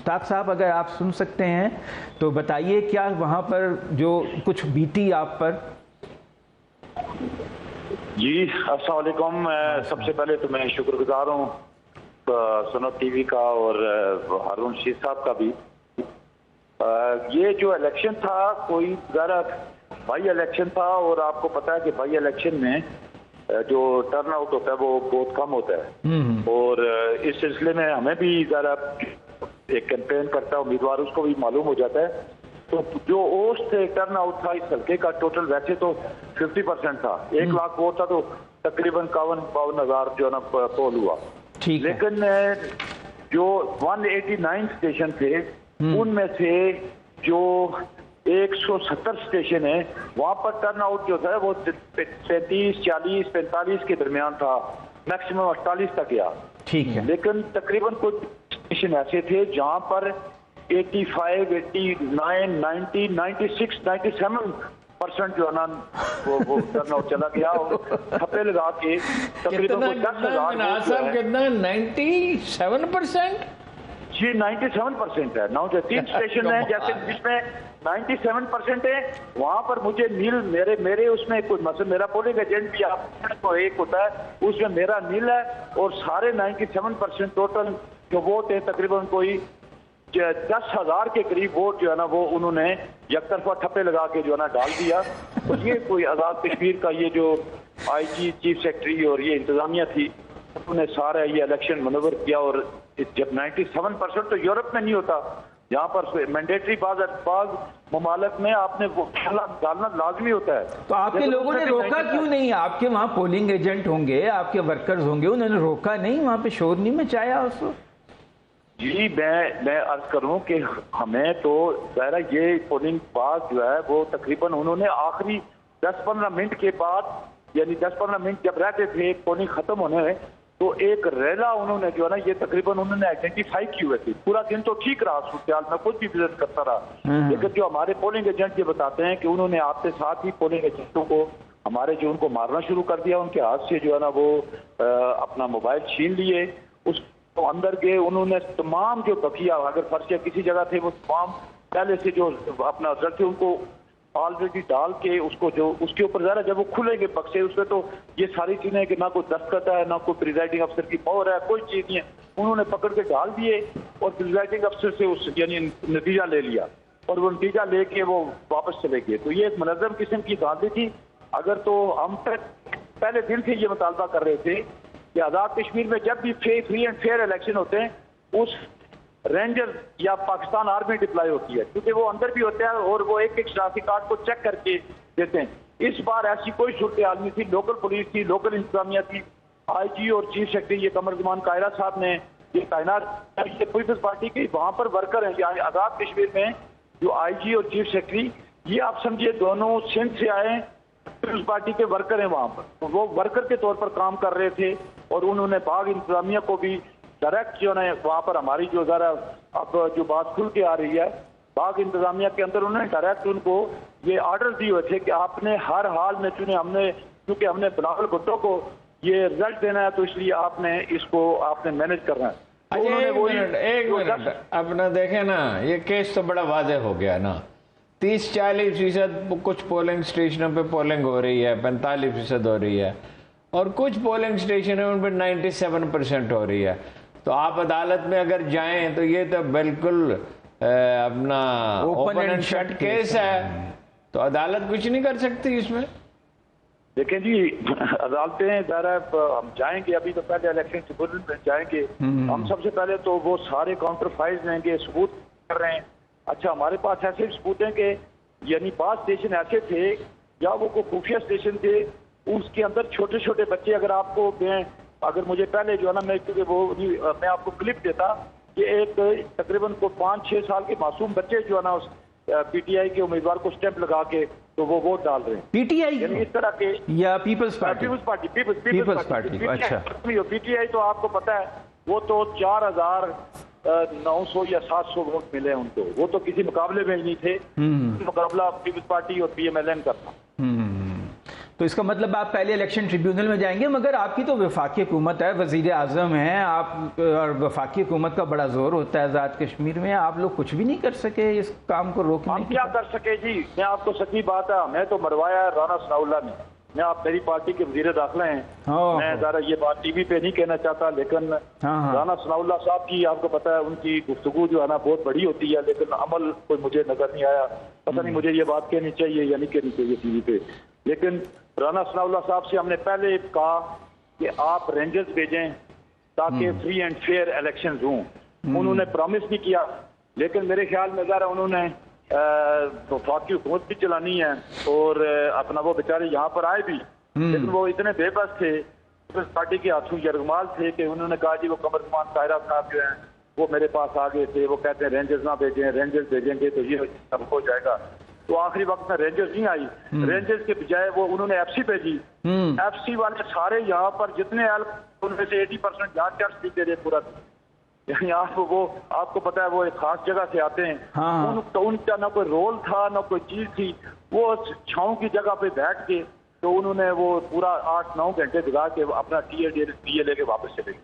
मुश्ताक साहब, अगर आप सुन सकते हैं तो बताइए, क्या वहाँ पर जो कुछ बीती आप पर? जी अस्सलाम वालेकुम। सबसे पहले तो मैं शुक्रगुजार हूँ सनद टीवी का और हारून रशीद साहब का भी। ये जो इलेक्शन था कोई ज़रा भाई इलेक्शन था, और आपको पता है कि भाई इलेक्शन में जो टर्न आउट होता है वो बहुत कम होता है, और इस सिलसिले में हमें भी ज़रा एक कैंपेन करता है उम्मीदवार, उसको भी मालूम हो जाता है। तो जो औसत टर्न आउट था इस हल्के का टोटल वैसे तो 50% था, 1 लाख वोट था, तो तकरीबन 51-52 हज़ार जो है ना पोल हुआ। लेकिन जो 189 स्टेशन थे उनमें से जो 170 स्टेशन है वहां पर टर्न आउट जो था वो 33, 40, 45 के दरमियान था, मैक्सिमम 48 तक गया। ठीक है। लेकिन तकरीबन कुछ स्टेशन ऐसे थे जहां पर 85, 89, 90, 96, 97% जो है ना वो टर्न आउट चला गया, और थप्पे लगा के तकरीबन 10,000 कितना 97%? जी 97% है। 3 स्टेशन है जैसे जिसमें 97% है, वहां पर मुझे नील मेरे उसमें कोई मतलब मेरा पोलिंग एजेंट भी आपको एक होता है, उसमें मेरा नील है, और सारे 97% टोटल जो वोट है तकरीबन कोई 10,000 के करीब वोट जो है ना वो उन्होंने यकतरफा ठप्पे लगा के जो है ना डाल दिया। तो ये कोई आज़ाद कश्मीर का ये जो IG चीफ सेक्रेटरी और ये इंतजामिया थी, उन्होंने सारा ये इलेक्शन मनोवर किया। और जब 97% तो यूरोप में नहीं होता, यहाँ पर मैंडेटरी बाज ममालक में आपने वो डालना लाजमी होता है। तो आपके लोगों ने रोका क्यों नहीं? आपके वहाँ पोलिंग एजेंट होंगे, आपके वर्कर्स होंगे, उन्होंने रोका नहीं, वहाँ पे शोर नहीं मचाया उसको? जी मैं अर्ज करूं कि हमें तो ज़ाहिर ये पोलिंग बाज जो है वो तकरीबन उन्होंने आखिरी 10-15 मिनट के बाद, यानी 10-15 मिनट जब रहते थे पोलिंग खत्म होने, तो एक रैला उन्होंने जो है ना ये तकरीबन उन्होंने आइडेंटिफाई की हुई थी। पूरा दिन तो ठीक रहा, सूरत में कुछ भी विजिट करता रहा, लेकिन जो हमारे पोलिंग एजेंट ये बताते हैं कि उन्होंने आपके साथ ही पोलिंग एजेंटों को हमारे जो उनको मारना शुरू कर दिया, उनके हाथ से जो है ना वो अपना मोबाइल छीन लिए, उस तो अंदर गए, उन्होंने तमाम जो बकिया अगर फर्श किसी जगह थे वो तमाम पहले से जो अपना रिजल्ट थे उनको ऑलरेडी डाल के उसको जो उसके ऊपर ज़रा जब वो खुलेंगे बक्से उसमें तो ये सारी चीज़ें कि ना कोई दस्तखत है, ना कोई प्रिजाइडिंग अफसर की पावर है, कोई चीज़ नहीं है, उन्होंने पकड़ के डाल दिए और प्रिजाइडिंग अफसर से उस यानी नतीजा ले लिया, और वो नतीजा लेके वो वापस चले गए। तो ये एक मुनज़्ज़म किस्म की गांधी थी। अगर तो हम पहले दिन से ये मुतालबा कर रहे थे कि आज़ाद कश्मीर में जब भी फ्री एंड फेयर इलेक्शन होते हैं उस रेंजर या पाकिस्तान आर्मी डिप्लॉय होती है, क्योंकि वो अंदर भी होते हैं और वो एक शनाख्ती कार्ड को चेक करके देते हैं। इस बार ऐसी कोई सूरत हाल नहीं थी, लोकल पुलिस थी, लोकल इंतजामिया थी, IG और चीफ सेक्रेटरी ये कमरुज़्ज़मान कायरा साहब ने ये तैनात, ये पीपल्स पार्टी के वहाँ पर वर्कर हैं। यानी आज़ाद कश्मीर में जो IG और चीफ सेक्रेटरी ये आप समझिए दोनों सिंध से आए पीपल्स पार्टी के वर्कर हैं वहाँ पर, तो वो वर्कर के तौर पर काम कर रहे थे, और उन्होंने बाग इंतजामिया को भी डायरेक्ट जो है वहाँ पर हमारी जो ज़रा अब जो बात खुल के आ रही है बाग इंतजामिया के अंदर, उन्होंने डायरेक्ट उनको ये ऑर्डर दिए हुए थे कि आपने हर हाल में चुने, हमने क्योंकि हमने बिलावल भुट्टो को ये रिजल्ट देना है तो इसलिए आपने इसको आपने मैनेज करना है। तो एक मिनट अपना देखे ना, ये केस तो बड़ा वाज़ेह हो गया ना। 30-40% कुछ पोलिंग स्टेशनों पे पोलिंग हो रही है, 45% हो रही है, और कुछ पोलिंग स्टेशन है उन पर 97% हो रही है। तो आप अदालत में अगर जाएं तो ये तो बिल्कुल अपना ओपन एंड शट केस है, तो अदालत कुछ नहीं कर सकती इसमें। देखें जी, अदालतें ज़रा हम जाएंगे, अभी तो पहले इलेक्शन ट्रिब्यूनल में जाएंगे हम, सबसे पहले तो वो सारे काउंटर फाइल्स लेंगे, सबूत कर रहे हैं। अच्छा, हमारे पास ऐसे सबूत हैं कि यानी 5 स्टेशन ऐसे थे या वो खुफिया स्टेशन थे, उसके अंदर छोटे छोटे बच्चे, अगर आपको अगर मुझे पहले जो है ना मैं आपको क्लिप देता कि एक तकरीबन को 5-6 साल के मासूम बच्चे जो है ना उस PTI के उम्मीदवार को स्टैंप लगा के तो वो वोट डाल रहे हैं। PTI यानी इस तरह के या पीपल्स पार्टी? पीपल्स पार्टी। अच्छा, PTI तो आपको पता है वो तो 4,900 या 700 वोट मिले उनको, वो तो किसी मुकाबले में ही नहीं थे, मुकाबला पीपल्स पार्टी और PMLN का था। तो इसका मतलब आप पहले इलेक्शन ट्रिब्यूनल में जाएंगे, मगर आपकी तो वफाकी हुकूमत है, वजीर आजम है आप, और वफाकी हुकूमत का बड़ा जोर होता है आज़ाद कश्मीर में, आप लोग कुछ भी नहीं कर सके इस काम को रोकने? हम क्या कर सके जी, मैं आपको सच्ची बात है, मैं तो मरवाया है राना सनाउल्लाह ने। मैं आप मेरी पार्टी के वजीर दाखिला हैं, मैं ज़रा ये बात टीवी पे नहीं कहना चाहता, लेकिन राना सनाउल्लाह साहब की आपको पता है उनकी गुफ्तगू जो है ना बहुत बड़ी होती है, लेकिन अमल कोई मुझे नजर नहीं आया। पता नहीं मुझे ये बात कहनी चाहिए या नहीं कहनी चाहिए टीवी पे। लेकिन राना सनाउल्लाह साहब से हमने पहले कहा कि आप रेंजर्स भेजें ताकि फ्री एंड फेयर इलेक्शन हों। उन्होंने प्रॉमिस भी किया, लेकिन मेरे ख्याल में ज़रा उन्होंने वफाकी हुकूमत भी चलानी है और अपना वो बेचारे यहाँ पर आए भी, लेकिन वो इतने बेबस थे, पार्टी के हाथों यरगमाल थे कि उन्होंने कहा जी वो कमरमान ताहिरा साहब जो हैं वो मेरे पास आ गए थे, वो कहते हैं रेंजर्स ना भेजें, रेंजर्स भेजेंगे तो ये सब हो जाएगा। तो आखिरी वक्त में रेंजर्स नहीं आई, रेंजर्स के बजाय वो उन्होंने एफसी भेजी। एफसी वाले सारे यहाँ पर जितने उनमें से 80% यहाँ चर्च देते रहे पूरा, यानी वो आपको पता है वो एक खास जगह से आते हैं। तो उनका ना कोई रोल था ना कोई चीज थी, वो छाँव की जगह पे बैठ के तो उन्होंने वो पूरा 8-9 घंटे दिखा के अपना टीए लेके वापस चले गए।